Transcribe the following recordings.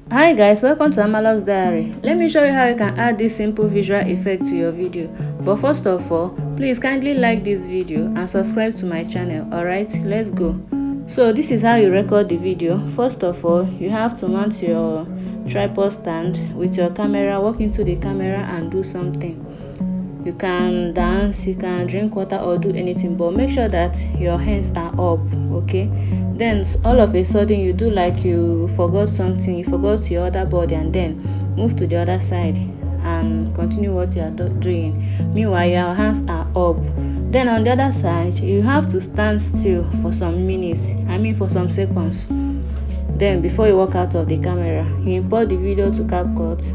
Hi guys, welcome to Amalo's Diary. Let me show you how you can add this simple visual effect to your video. But first of all, please kindly like this video and subscribe to my channel. Alright, let's go. So this is how you record the video. First of all, you have to mount your tripod stand with your camera, walk into the camera and do something. You can dance, you can drink water or do anything, but make sure that your hands are up, okay? Then all of a sudden you do like you forgot something, you forgot your other body, and then move to the other side and continue what you are doing. Meanwhile your hands are up. Then on the other side you have to stand still for some minutes, for some seconds. Then before you walk out of the camera, you import the video to Capcut.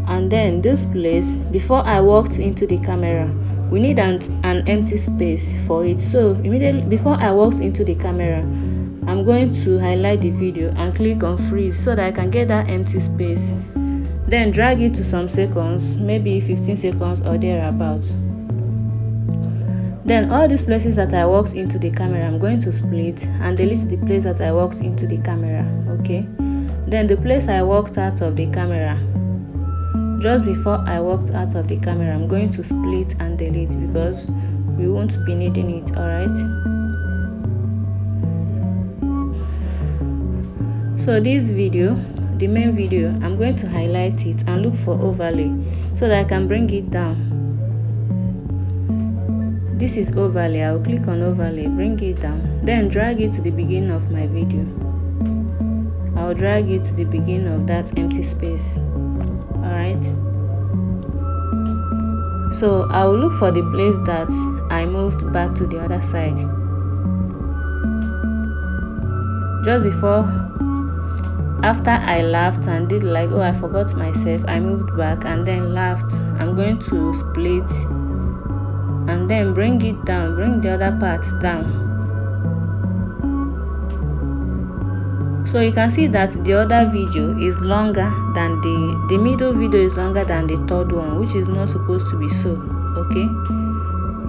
And then this place, before I walked into the camera, we need an empty space for it. So immediately before I walked into the camera, I'm going to highlight the video and click on freeze so that I can get that empty space. Then drag it to some seconds, maybe 15 seconds or thereabouts. Then all these places that I walked into the camera, I'm going to split and delete the place that I walked into the camera, okay? Then the place I walked out of the camera, just before I walked out of the camera, I'm going to split and delete because we won't be needing it, alright? So this video, the main video, I'm going to highlight it and look for overlay so that I can bring it down. This is overlay. I'll click on overlay, bring it down, then drag it to the beginning of my video. I'll drag it to the beginning of that empty space. Alright, so I will look for the place that I moved back to the other side. Just before, after I laughed and did like, oh, I forgot myself, I moved back and then laughed. I'm going to split and then bring it down, bring the other parts down. So you can see that the other video is longer than the middle video is longer than the third one, which is not supposed to be so, okay?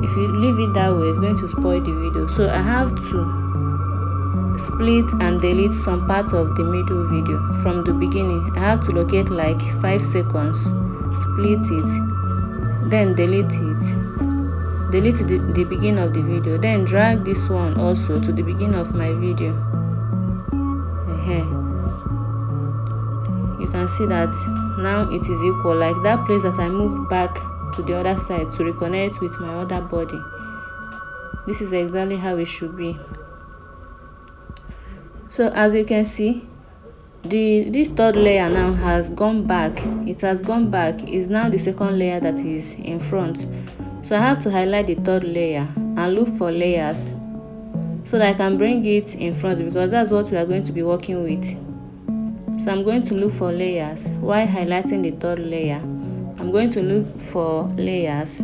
If you leave it that way, it's going to spoil the video. So I have to split and delete some part of the middle video from the beginning. I have to locate like 5 seconds, split it, then delete it, delete the beginning of the video, then drag this one also to the beginning of my video. You can see that now it is equal, like that place that I moved back to the other side to reconnect with my other body. This is exactly how it should be. So as you can see, this third layer now has gone back. It has gone back. It's now the second layer that is in front. So I have to highlight the third layer and look for layers so that I can bring it in front, because that's what we are going to be working with. So I'm going to look for layers while highlighting the third layer. I'm going to look for layers,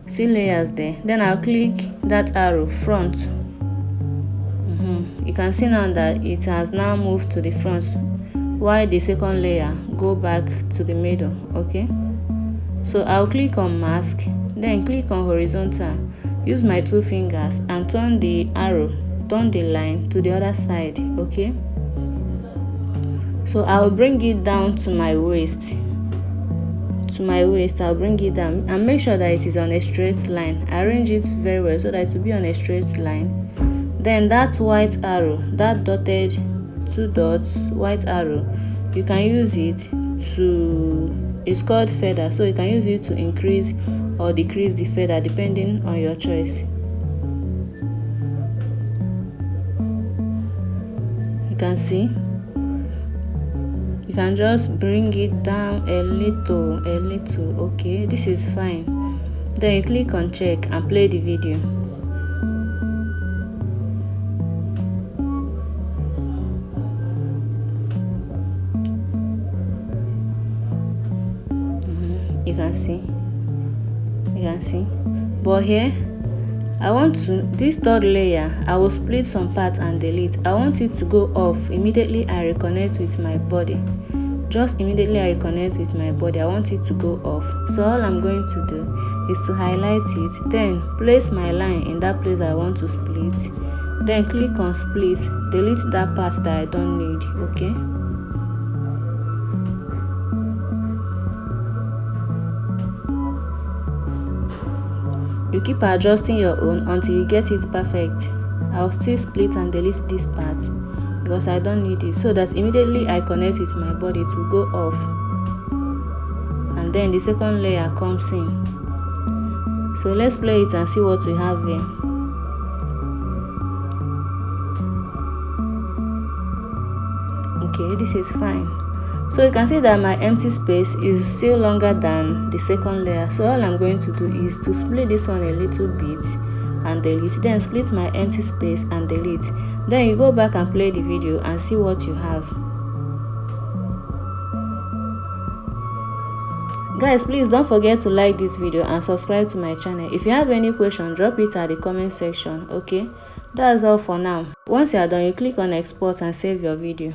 see layers there, then I'll click that arrow front. You can see now that it has now moved to the front while the second layer go back to the middle, okay? So I'll click on mask, then click on horizontal, use my 2 fingers and turn the arrow, turn the line to the other side, okay? So I'll bring it down to my waist. I'll bring it down and make sure that it is on a straight line. Arrange it very well so that it will be on a straight line. Then that white arrow, that dotted 2 dots white arrow, you can use it to, it's called feather, so you can use it to increase or decrease the feather depending on your choice. You can see, you can just bring it down a little, okay? This is fine. Then you click on check and play the video. You can see, but here I want to, this third layer, I will split some parts and delete. I want it to go off immediately I reconnect with my body. Just immediately I reconnect with my body, I want it to go off. So all I'm going to do is to highlight it, then place my line in that place I want to split, then click on split, delete that part that I don't need, okay? You keep adjusting your own until you get it perfect. I'll still split and delete this part because I don't need it, so that immediately I connect with my body it will go off, and then the second layer comes in. So let's play it and see what we have here. Okay, this is fine. So you can see that my empty space is still longer than the second layer. So all I'm going to do is to split this one a little bit and delete, then split my empty space and delete. Then you go back and play the video and see what you have. Guys, please don't forget to like this video and subscribe to my channel. If you have any question, drop it at the comment section. Okay, that's all for now. Once you are done, you click on export and save your video.